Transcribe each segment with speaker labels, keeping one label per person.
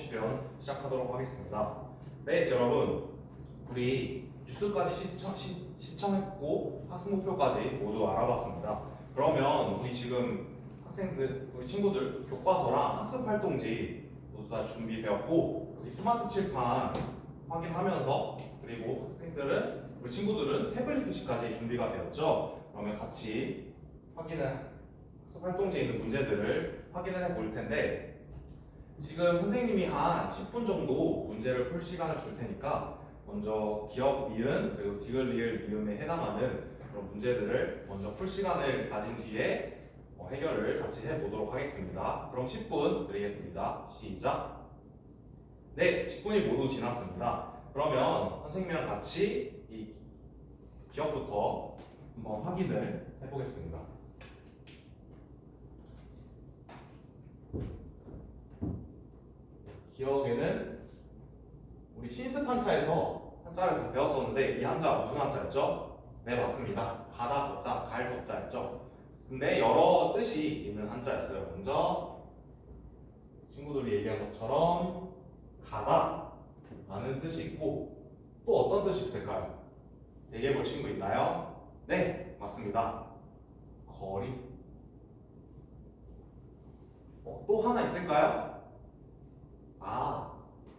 Speaker 1: 실현 시작하도록 하겠습니다. 네, 여러분, 우리 뉴스까지 시청했고 학습 목표까지 모두 알아봤습니다. 그러면 우리 지금 우리 친구들 교과서랑 학습 활동지 모두 다 준비되었고, 여기 스마트 칠판 확인하면서, 그리고 우리 친구들은 태블릿 PC까지 준비가 되었죠. 그러면 같이 학습 활동지에 있는 문제들을 확인을 해볼 텐데, 지금 선생님이 한 10분 정도 문제를 풀 시간을 줄 테니까 먼저 기억 미음 그리고 디귿 리을 미음에 해당하는 그런 문제들을 먼저 풀 시간을 가진 뒤에 해결을 같이 해보도록 하겠습니다. 그럼 10분 드리겠습니다. 시작! 네, 10분이 모두 지났습니다. 그러면 선생님이랑 같이 이 기억부터 한번 확인을 해보겠습니다. 기억에는 우리 신습 한자에서 한자를 다 배웠었는데, 이 한자 무슨 한자였죠? 네, 맞습니다. 가다 덧자, 갈 덧자였죠. 근데 여러 뜻이 있는 한자였어요. 먼저 친구들이 얘기한 것처럼 가다 라는 뜻이 있고, 또 어떤 뜻이 있을까요? 얘기해 볼 친구 있나요? 네, 맞습니다. 거리. 또 하나 있을까요?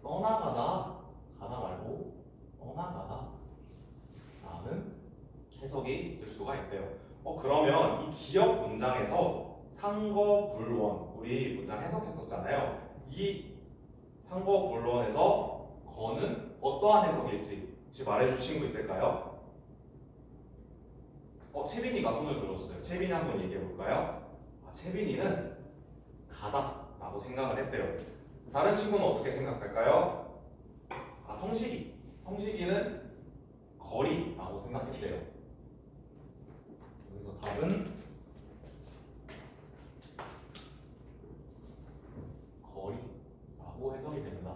Speaker 1: 떠나가다. 가다 말고 떠나가다 라는 해석이 있을 수가 있대요. 그러면 이 기억 문장에서 상거불원, 우리 문장 해석했었잖아요. 이 상거불원에서 거는 어떠한 해석일지 혹시 말해줄 친구 있을까요? 채빈이가 손을 들었어요. 채빈이 한번 얘기해 볼까요? 채빈이는 가다 라고 생각을 했대요. 다른 친구는 어떻게 생각할까요? 성식이는 거리라고 생각했대요. 여기서 답은 거리라고 해석이 됩니다.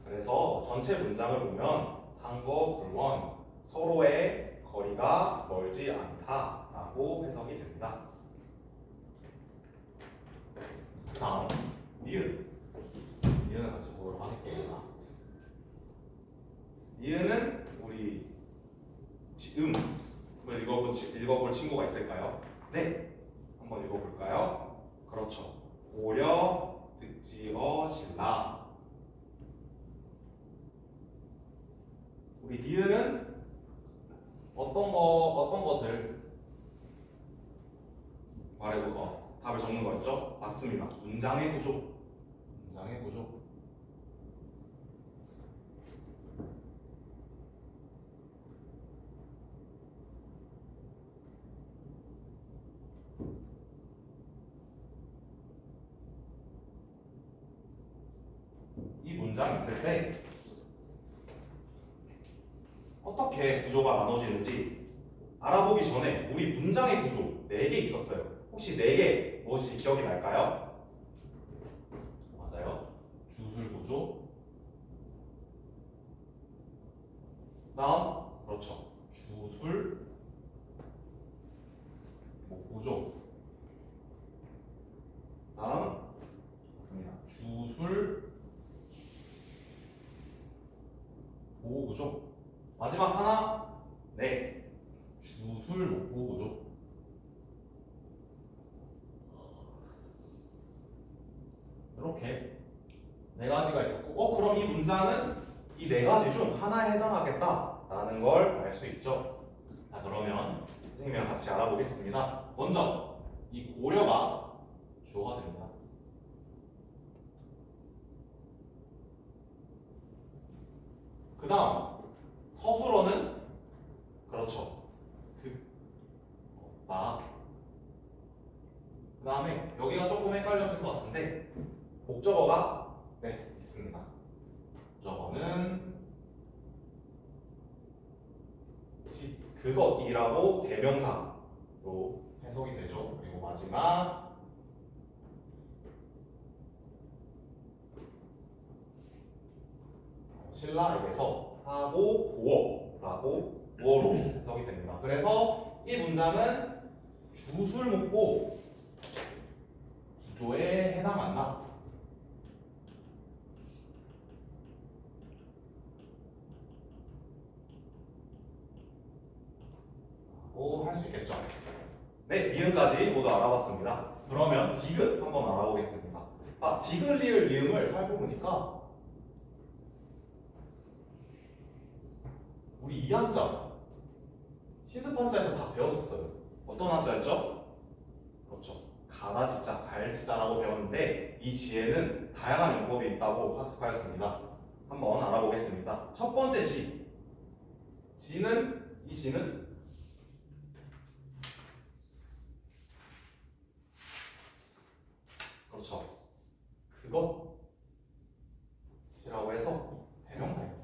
Speaker 1: 그래서 전체 문장을 보면 상거불원, 서로의 거리가 멀지 않다라고 해석이 됩니다. 다음 니은을 같이 보도록 하겠습니다. 니은은 우리 음을 읽어볼 친구가 있을까요? 네, 한번 읽어볼까요? 그렇죠. 고려 득지어 신라. 우리 니은은 어떤 것을 말해보 답을 적는 거였죠? 맞습니다. 문장의 구조. 이 문장 있을 때 어떻게 구조가 나눠지는지 알아보기 전에 우리 문장의 구조 4개 있었어요. 혹시 4개 무엇인지 기억이 날까요? 맞아요. 주술 구조. 다음, 그렇죠. 주술 목 구조. 다음, 맞습니다. 주술 보호 구조. 마지막 하나, 네, 주술 목보 구조. 이렇게 4가지가 있었고, 그럼 이 문장은 이 4가지 중 하나에 해당하겠다라는 걸 알 수 있죠. 자, 그러면 선생님이랑 같이 알아보겠습니다. 먼저 이 고려가 주어가 됩니다. 그 다음 서술어는 그렇죠. 득다. 그 다음에 여기가 조금 헷갈렸을 것 같은데 목적어가 네, 있습니다. 목적어는 그것이라고 대명사로 해석이 되죠. 그리고 마지막 신라에게서 하고 보어라고 보어로 해석이 됩니다. 그래서 이 문장은 주술목보 구조에 해당한다 수 있겠죠. 네, 니은까지 모두 알아봤습니다. 그러면 디귿 한번 알아보겠습니다. 아, 디귿, 리을, 리음을 살펴보니까 우리 이 한자 신습 한자에서 다 배웠었어요. 어떤 한자였죠? 그렇죠. 가다지자, 갈지자라고 배웠는데 이 지에는 다양한 용법이 있다고 학습하였습니다. 한번 알아보겠습니다. 첫 번째 지. 지는 이 지는 그렇죠. 그것이라고 해서 대명사입니다.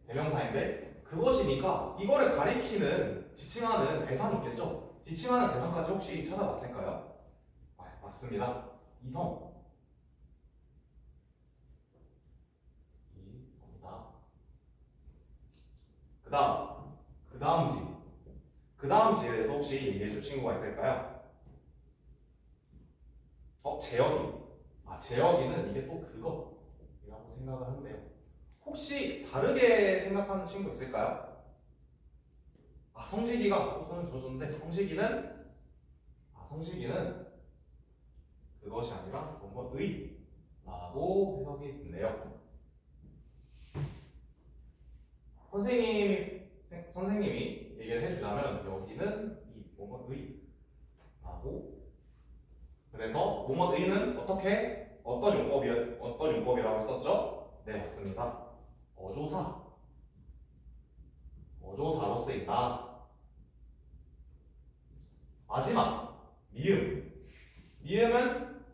Speaker 1: 대명사인데 그것이니까 이거를 가리키는 지칭하는 대상이 있겠죠? 지칭하는 대상까지 혹시 찾아봤을까요? 아, 맞습니다. 이성. 이성이다. 그 다음 지에 대해서 혹시 얘기해 줄 친구가 있을까요? 재혁이. 재혁이는 이게 또 그거이라고 생각을 한대요. 혹시 다르게 생각하는 친구 있을까요? 성식이가 또 손을 들어줬는데 성식이는 그것이 아니라 의라고 해석이 됐네요. 선생님이 얘기를 해주자면 여기는 의라고, 그래서 의는 어떤 용법이라고 했었죠? 네, 맞습니다. 어조사로 쓰인다. 마지막 미음은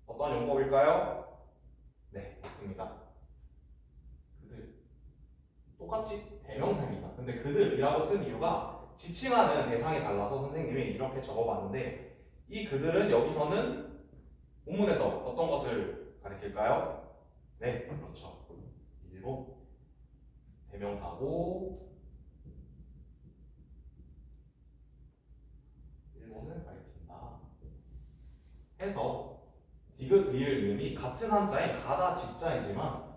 Speaker 1: 어떤 용법일까요? 네, 맞습니다. 그들 똑같이 대명사입니다. 근데 그들이라고 쓴 이유가 지칭하는 대상이 달라서 선생님이 이렇게 적어봤는데 이 그들은 여기서는 본문에서 어떤 것을 가리킬까요? 네, 그렇죠. 일본 대명사고 일본을 가리킨다 해서 디귿, 리을, 리음이 같은 한자인 가다, 지자이지만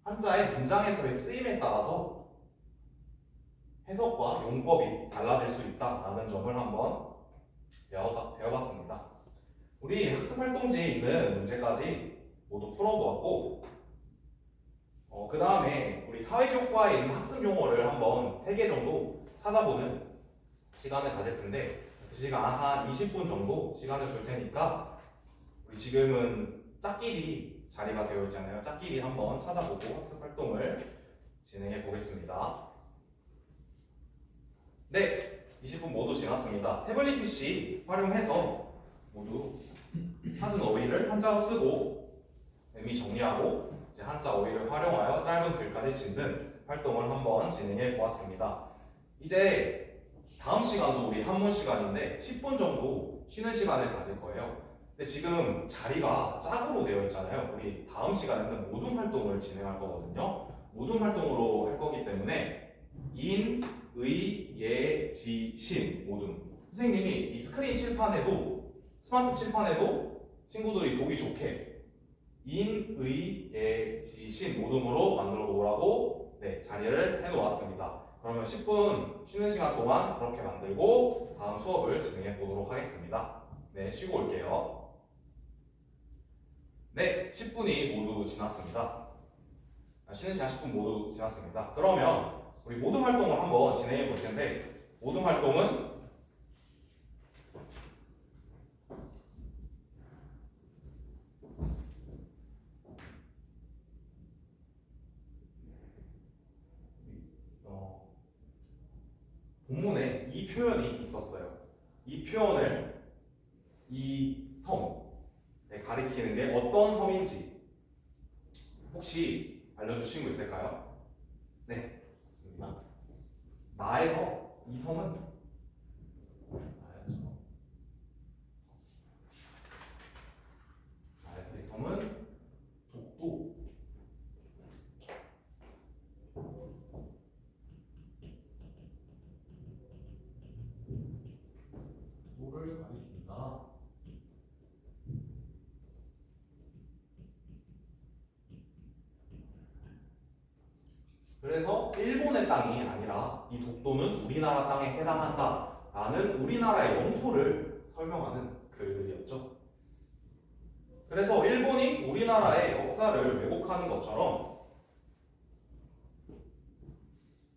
Speaker 1: 한자의 문장에서의 쓰임에 따라서 해석과 용법이 달라질 수 있다라는 점을 한번 배워봤습니다. 우리 학습활동지에 있는 문제까지 모두 풀어보았고 그 다음에 우리 사회교과에 있는 학습 용어를 한번 3개 정도 찾아보는 시간을 가질 텐데 그 시간 한 20분 정도 시간을 줄 테니까 우리 지금은 짝끼리 자리가 되어 있잖아요. 짝끼리 한번 찾아보고 학습활동을 진행해 보겠습니다. 네, 20분 모두 지났습니다. 태블릿 PC 활용해서 모두 찾은 어휘를 한자로 쓰고 의미 정리하고 이제 한자 어휘를 활용하여 짧은 글까지 짓는 활동을 한번 진행해 보았습니다. 이제 다음 시간도 우리 한문 시간인데 10분 정도 쉬는 시간을 가질 거예요. 근데 지금 자리가 짝으로 되어 있잖아요. 우리 다음 시간에는 모둠 활동을 진행할 거거든요. 모둠 활동으로 할 거기 때문에 인, 의, 예, 지, 신 모둠. 선생님이 이 스크린 칠판에도 스마트 칠판에도 친구들이 보기 좋게 인, 의, 예, 지, 신 모둠으로 만들어 놓으라고 자리를 해 놓았습니다. 그러면 10분 쉬는 시간 동안 그렇게 만들고 다음 수업을 진행해 보도록 하겠습니다. 네, 쉬고 올게요. 네, 10분이 모두 지났습니다. 쉬는 시간 10분 모두 지났습니다. 그러면 우리 모둠 활동을 한번 진행해 볼 텐데 모둠 활동은 본문에 이 표현이 있었어요. 이 표현을 이 섬에 가리키는 게 어떤 섬인지 혹시 알려줄 친구 있을까요? 네, 맞습니다. 나에서 이 섬은 나에서 이 섬은 독도 도를 가리킨다. 그래서 일본의 땅이 아니라 이 독도는 우리나라 땅에 해당한다 라는 우리나라의 영토를 설명하는 글들이었죠. 그래서 일본이 우리나라의 역사를 왜곡하는 것처럼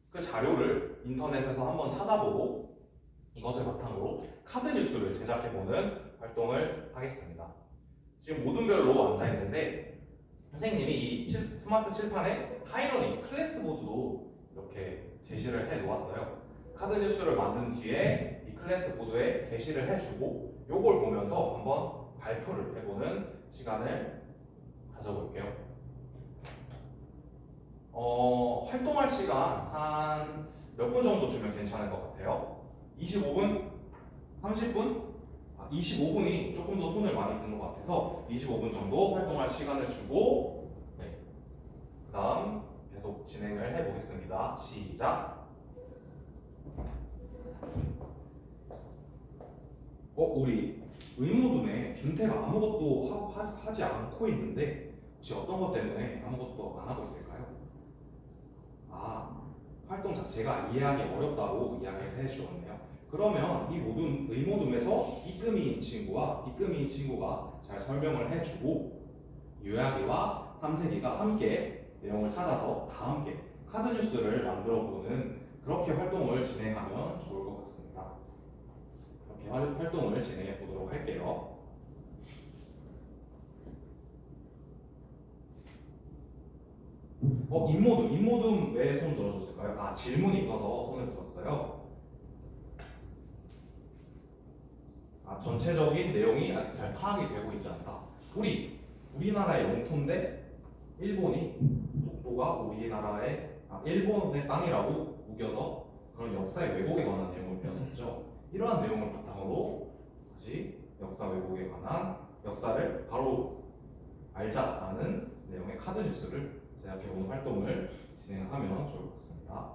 Speaker 1: 그 자료를 인터넷에서 한번 찾아보고 이것을 바탕으로 카드뉴스를 제작해보는 활동을 하겠습니다. 지금 모든 별로 앉아있는데 선생님이 이 스마트 칠판에 하이러닝 클래스보드도 이렇게 제시를 해 놓았어요. 카드뉴스를 만든 뒤에 이 클래스보드에 게시를 해주고 이걸 보면서 한번 발표를 해보는 시간을 가져볼게요. 활동할 시간 한 몇 분 정도 주면 괜찮을 것 같아요? 25분? 30분? 25분이 조금 더 손을 많이 든 것 같아서 25분 정도 활동할 시간을 주고 네. 그 다음 계속 진행을 해보겠습니다. 시작! 우리 의무둔에 준태가 아무것도 하지 않고 있는데 혹시 어떤 것 때문에 아무것도 안 하고 있을까요? 활동 자체가 이해하기 어렵다고 이야기를 해주었네요. 그러면 이 모든 의모둠에서 삐끔이인 친구가 잘 설명을 해주고 요약이와 탐색이가 함께 내용을 찾아서 다 함께 카드뉴스를 만들어보는 그렇게 활동을 진행하면 좋을 것 같습니다. 이렇게 활동을 진행해 보도록 할게요. 인모둠 왜 손 들어줬을까요? 질문이 있어서 손을 들었어요. 전체적인 내용이 아직 잘 파악이 되고 있지 않다. 우리나라의 영토인데 일본이 독도가 우리나라의 일본의 땅이라고 우겨서 그런 역사의 왜곡에 관한 내용을 배웠었죠. 이러한 내용을 바탕으로 다시 역사 왜곡에 관한 역사를 바로 알자라는 내용의 카드 뉴스를 제작해보는 활동을 진행하면 좋을 것 같습니다.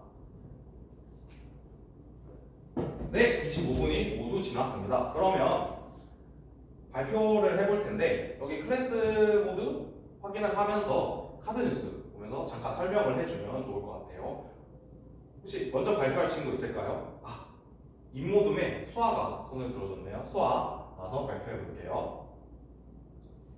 Speaker 1: 네, 25분이 모두 지났습니다. 그러면 발표를 해볼 텐데 여기 클래스 모드 확인을 하면서 카드 뉴스 보면서 잠깐 설명을 해주면 좋을 것 같아요. 혹시 먼저 발표할 친구 있을까요? 인모둠에 수아가 손을 들어줬네요. 수아 와서 발표해 볼게요.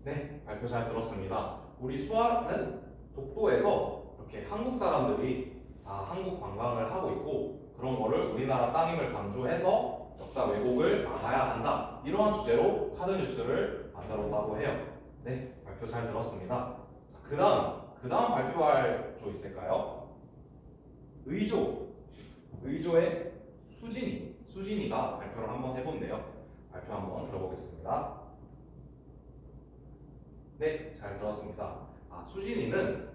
Speaker 1: 네, 발표 잘 들었습니다. 우리 수아는 독도에서 이렇게 한국 사람들이 다 한국 관광을 하고 있고 그런 거를 우리나라 땅임을 강조해서 역사 왜곡을 막아야 한다. 이러한 주제로 카드 뉴스를 만들었다고 해요. 네, 발표 잘 들었습니다. 그 다음 발표할 조 있을까요? 의조의 수진이가 발표를 한번 해본대요. 발표 한번 들어보겠습니다. 네, 잘 들었습니다. 수진이는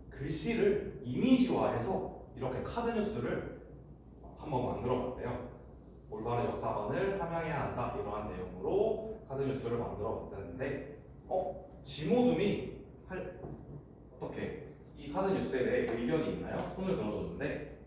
Speaker 1: 글씨를 이미지화해서 이렇게 카드 뉴스를 한번 만들어 봤대요. 올바른 역사관을 함양해야 한다. 이러한 내용으로 카드 뉴스를 만들어 봤다는데 지모둠이 어떻게 이 카드 뉴스에 대해 의견이 있나요? 손을 들어줬는데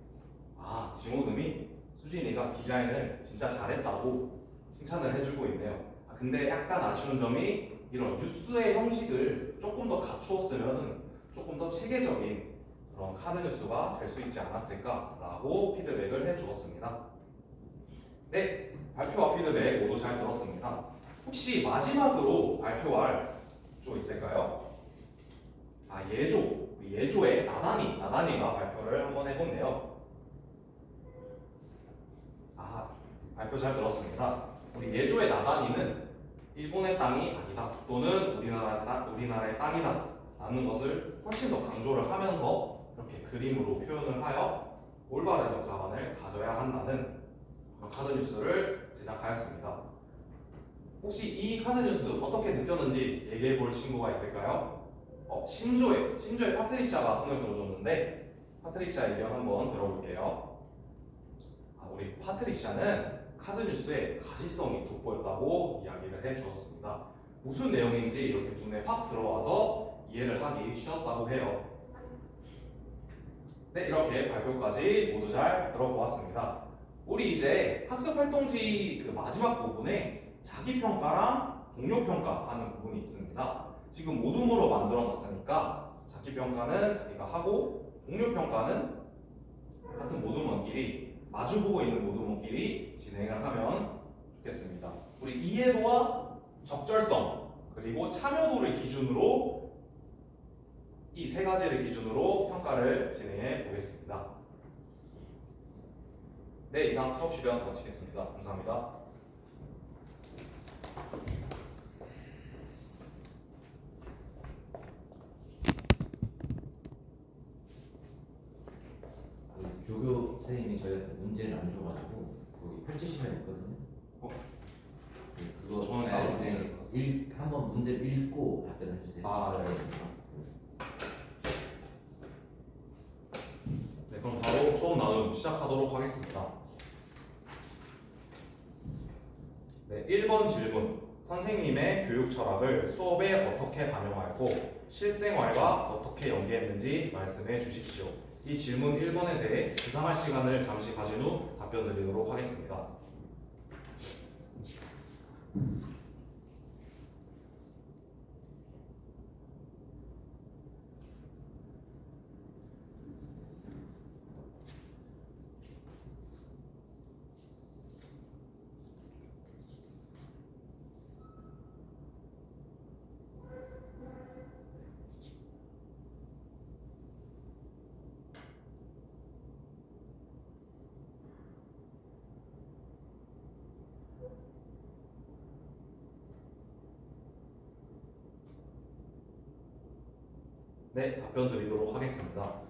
Speaker 1: 지모둠이 수진이가 디자인을 진짜 잘했다고 칭찬을 해주고 있네요. 근데 약간 아쉬운 점이 이런 뉴스의 형식을 조금 더 갖추었으면 조금 더 체계적인 그런 카드 뉴스가 될 수 있지 않았을까라고 피드백을 해주었습니다. 네, 발표와 피드백 모두 잘 들었습니다. 혹시 마지막으로 발표할 조 있을까요? 예조의 나단이가 발표를 한번 해본대요. 발표 잘 들었습니다. 우리 예조의 나단이는 일본의 땅이 아니다. 또는 우리나라의 땅이다. 라는 것을 훨씬 더 강조를 하면서 이렇게 그림으로 표현을 하여 올바른 역사관을 가져야 한다는 카드 뉴스를 제작하였습니다. 혹시 이 카드 뉴스 어떻게 느꼈는지 얘기해 볼 친구가 있을까요? 신조의 파트리샤가 손을 들어줬는데 파트리샤 의견 한번 들어볼게요. 우리 파트리샤는 카드 뉴스의 가시성이 돋보였다고 이야기를 해주었습니다. 무슨 내용인지 이렇게 눈에 확 들어와서 이해를 하기 쉬웠다고 해요. 네, 이렇게 발표까지 모두 잘 들어보았습니다. 우리 이제 학습활동지 그 마지막 부분에 자기평가랑 동료평가 하는 부분이 있습니다. 지금 모둠으로 만들어 놨으니까 자기평가는 자기가 하고 동료 평가는 같은 모둠원끼리 마주보고 있는 모둠원끼리 진행을 하면 좋겠습니다. 우리 이해도와 적절성 그리고 참여도를 기준으로 이 세 가지를 기준으로 평가를 진행해 보겠습니다. 네, 이상 수업 시간 마치겠습니다. 감사합니다.
Speaker 2: 조교 선생님이 저희한테 문제를 안 줘가지고 거기 펼치시면 있거든요. 그거
Speaker 1: 저는 따로 준비해야
Speaker 2: 한번 문제를 읽고 답변해 주세요.
Speaker 1: 아, 네, 알겠습니다. 네, 그럼 바로 수업 나눔 시작하도록 하겠습니다. 네, 1번 질문. 선생님의 교육 철학을 수업에 어떻게 반영하였고 실생활과 어떻게 연계했는지 말씀해 주십시오. 이 질문 1번에 대해 구상할 시간을 잠시 가진 후 답변 드리도록 하겠습니다. 네, 답변 드리도록 하겠습니다.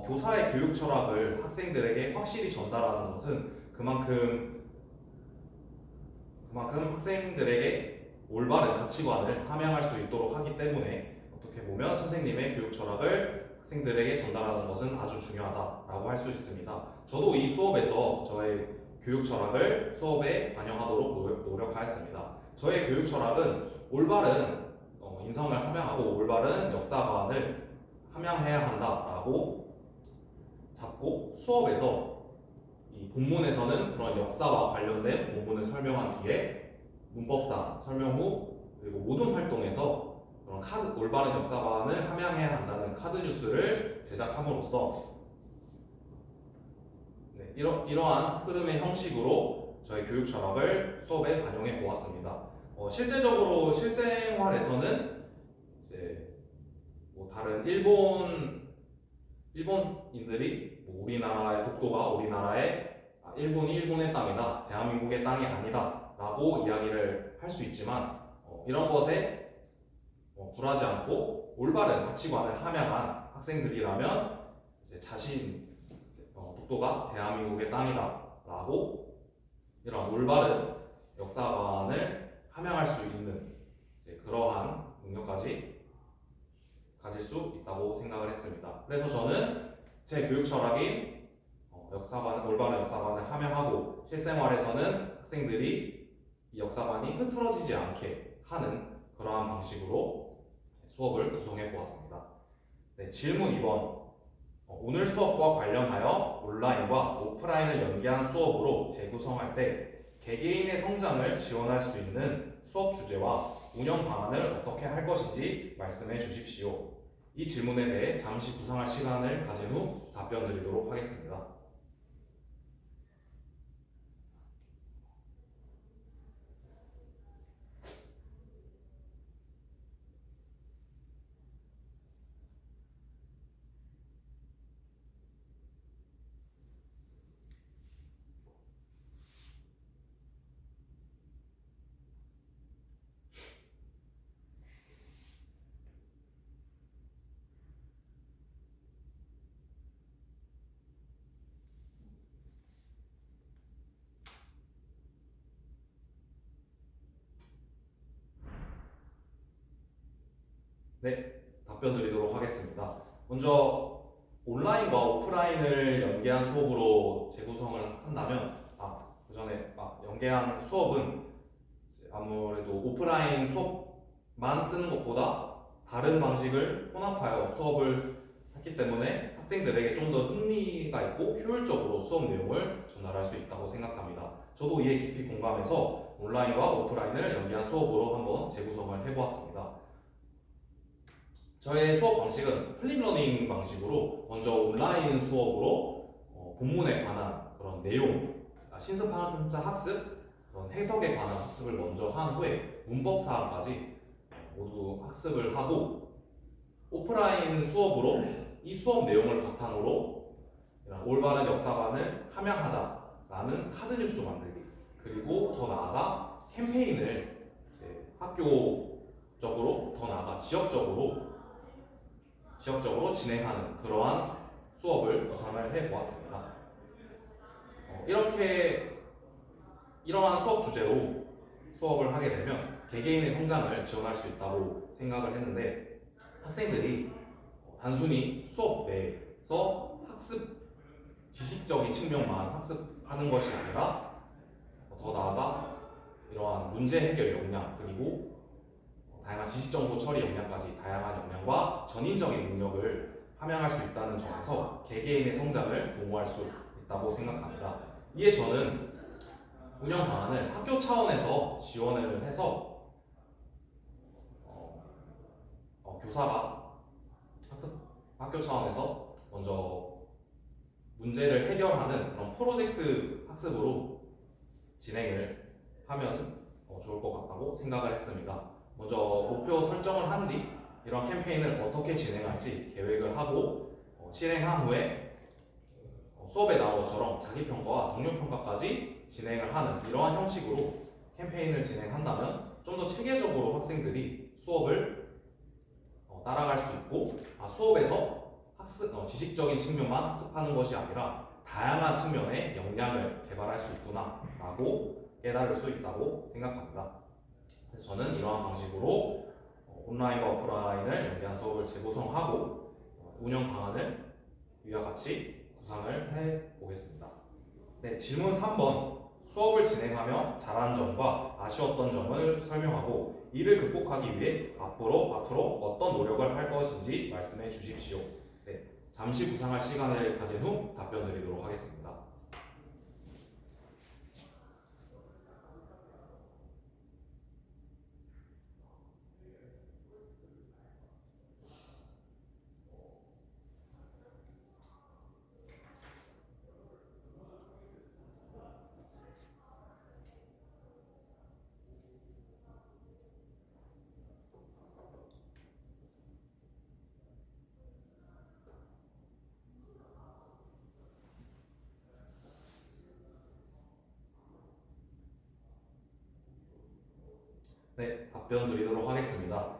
Speaker 1: 교사의 교육 철학을 학생들에게 확실히 전달하는 것은 그만큼 학생들에게 올바른 가치관을 함양할 수 있도록 하기 때문에 어떻게 보면 선생님의 교육 철학을 학생들에게 전달하는 것은 아주 중요하다라고 할 수 있습니다. 저도 이 수업에서 저의 교육 철학을 수업에 반영하도록 노력하였습니다. 저의 교육 철학은 올바른 인성을 함양하고 올바른 역사관을 함양해야 한다라고 잡고 수업에서 이 본문에서는 그런 역사와 관련된 본문을 설명한 뒤에 문법상 설명 후 그리고 모든 활동에서 그런 올바른 역사관을 함양해야 한다는 카드 뉴스를 제작함으로써 이러한 흐름의 형식으로 저희 교육 철학을 수업에 반영해 보았습니다. 실제적으로 실생활에서는 이제 뭐 다른 일본인들이 뭐 우리나라의 독도가 우리나라의 일본이 일본의 땅이다, 대한민국의 땅이 아니다라고 이야기를 할 수 있지만 이런 것에 굴하지 않고 올바른 가치관을 함양한 학생들이라면 이제 독도가 대한민국의 땅이다라고 이런 올바른 역사관을 함양할 수 있는 그러한 능력까지 가질 수 있다고 생각을 했습니다. 그래서 저는 제 교육 철학인 올바른 역사관을 함양하고 실생활에서는 학생들이 이 역사관이 흐트러지지 않게 하는 그러한 방식으로 수업을 구성해 보았습니다. 네, 질문 2번. 오늘 수업과 관련하여 온라인과 오프라인을 연계한 수업으로 재구성할 때 개개인의 성장을 지원할 수 있는 수업 주제와 운영 방안을 어떻게 할 것인지 말씀해 주십시오. 이 질문에 대해 잠시 구상할 시간을 가진 후 답변 드리도록 하겠습니다. 네, 답변 드리도록 하겠습니다. 먼저 온라인과 오프라인을 연계한 수업으로 재구성을 한다면 그 전에 연계한 수업은 아무래도 오프라인 수업만 쓰는 것보다 다른 방식을 혼합하여 수업을 했기 때문에 학생들에게 좀 더 흥미가 있고 효율적으로 수업 내용을 전달할 수 있다고 생각합니다. 저도 이에 깊이 공감해서 온라인과 오프라인을 연계한 수업으로 한번 재구성을 해보았습니다. 저의 수업 방식은 플립러닝 방식으로 먼저 온라인 수업으로 본문에 관한 그런 내용, 신습한자 학습, 그런 해석에 관한 학습을 먼저 한 후에 문법 사항까지 모두 학습을 하고 오프라인 수업으로 이 수업 내용을 바탕으로 이런 올바른 역사관을 함양하자라는 카드 뉴스 만들기, 그리고 더 나아가 캠페인을 이제 학교적으로 더 나아가 지역적으로 진행하는 그러한 수업을 구상을 해보았습니다. 이러한 수업 주제로 수업을 하게 되면 개개인의 성장을 지원할 수 있다고 생각을 했는데, 학생들이 단순히 수업 내에서 지식적인 측면만 학습하는 것이 아니라 더 나아가 이러한 문제 해결 역량, 그리고 다양한 지식 정보 처리 역량까지 다양한 역량과 전인적인 능력을 함양할 수 있다는 점에서 개개인의 성장을 도모할 수 있다고 생각합니다. 이에 저는 운영 방안을 학교 차원에서 지원을 해서 교사가 학교 차원에서 먼저 문제를 해결하는 그런 프로젝트 학습으로 진행을 하면 좋을 것 같다고 생각을 했습니다. 먼저 목표 설정을 한 뒤 이런 캠페인을 어떻게 진행할지 계획을 하고 실행한 후에 수업에 나온 것처럼 자기평가와 동료평가까지 진행을 하는 이러한 형식으로 캠페인을 진행한다면 좀 더 체계적으로 학생들이 수업을 따라갈 수 있고, 수업에서 지식적인 측면만 학습하는 것이 아니라 다양한 측면의 역량을 개발할 수 있구나 라고 깨달을 수 있다고 생각합니다. 그래서 저는 이러한 방식으로 온라인과 오프라인을 연계한 수업을 재구성하고 운영 방안을 위와 같이 구상을 해보겠습니다. 네, 질문 3번. 수업을 진행하며 잘한 점과 아쉬웠던 점을 설명하고 이를 극복하기 위해 앞으로 어떤 노력을 할 것인지 말씀해 주십시오. 네, 잠시 구상할 시간을 가진 후 답변 드리도록 하겠습니다. 네, 답변 드리도록 하겠습니다.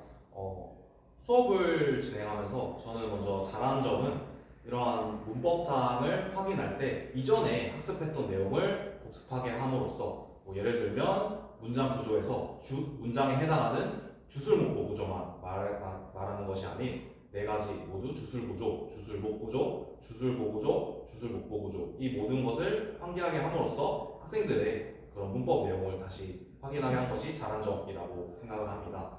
Speaker 1: 수업을 진행하면서 저는 먼저 잘한 점은 이러한 문법사항을 확인할 때 이전에 학습했던 내용을 복습하게 함으로써 예를 들면 문장 구조에서 문장에 해당하는 주술 목보 구조만 말하는 것이 아닌 네 가지 모두 주술 구조, 주술 목 구조, 주술 보 구조, 주술 목보 구조, 이 모든 것을 환기하게 함으로써 학생들의 그런 문법 내용을 다시 확인하게 한 것이 잘한 점이라고 생각을 합니다.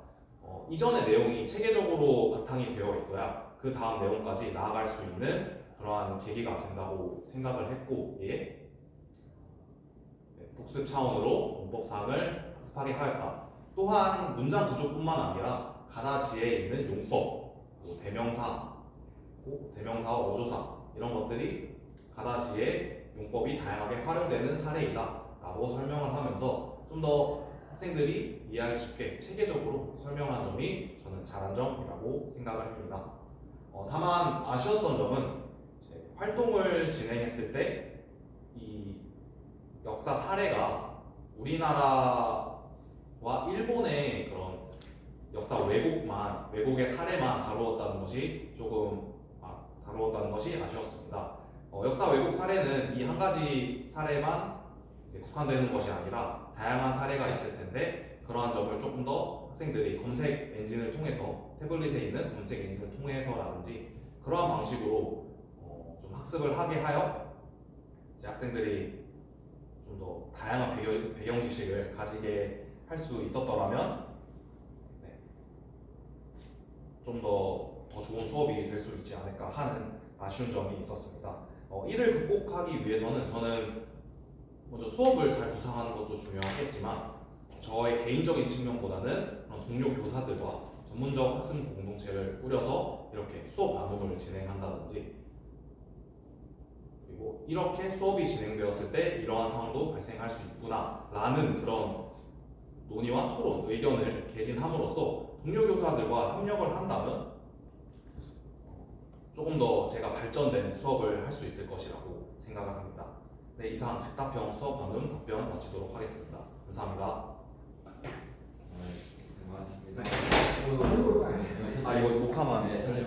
Speaker 1: 이전의 내용이 체계적으로 바탕이 되어 있어야 그 다음 내용까지 나아갈 수 있는 그러한 계기가 된다고 생각을 했고, 복습 차원으로 문법사항을 학습하게 하였다. 또한 문장 구조뿐만 아니라 가다지에 있는 용법, 대명사와 어조사 이런 것들이 가다지에 용법이 다양하게 활용되는 사례이다 라고 설명을 하면서 좀 더 학생들이 이해하기 쉽게 체계적으로 설명한 점이 저는 잘한 점이라고 생각을 합니다. 다만 아쉬웠던 점은 활동을 진행했을 때 이 역사 사례가 우리나라와 일본의 그런 역사 왜곡의 사례만 다루었다는 것이 아쉬웠습니다. 역사 왜곡 사례는 이 한 가지 사례만 국한되는 것이 아니라 다양한 사례가 있을 텐데, 그러한 점을 조금 더 학생들이 검색 엔진을 통해서, 태블릿에 있는 검색 엔진을 통해서라든지 그러한 방식으로 좀 학습을 하게 하여 이제 학생들이 좀 더 다양한 배경 지식을 가지게 할 수 있었더라면 좀 더 좋은 수업이 될 수 있지 않을까 하는 아쉬운 점이 있었습니다. 이를 극복하기 위해서는 저는 먼저 수업을 잘 구상하는 것도 중요하겠지만 저의 개인적인 측면보다는 동료 교사들과 전문적 학습 공동체를 꾸려서 이렇게 수업 나눔을 진행한다든지, 그리고 이렇게 수업이 진행되었을 때 이러한 상황도 발생할 수 있구나 라는 그런 논의와 토론, 의견을 개진함으로써 동료 교사들과 협력을 한다면 조금 더 제가 발전된 수업을 할 수 있을 것이라고 생각을 합니다. 네, 이상 즉답형 수업 나눔 답변 마치도록 하겠습니다. 감사합니다.
Speaker 2: 고생하셨습니다.
Speaker 1: 아, 이거 녹화만.
Speaker 2: 네, 전에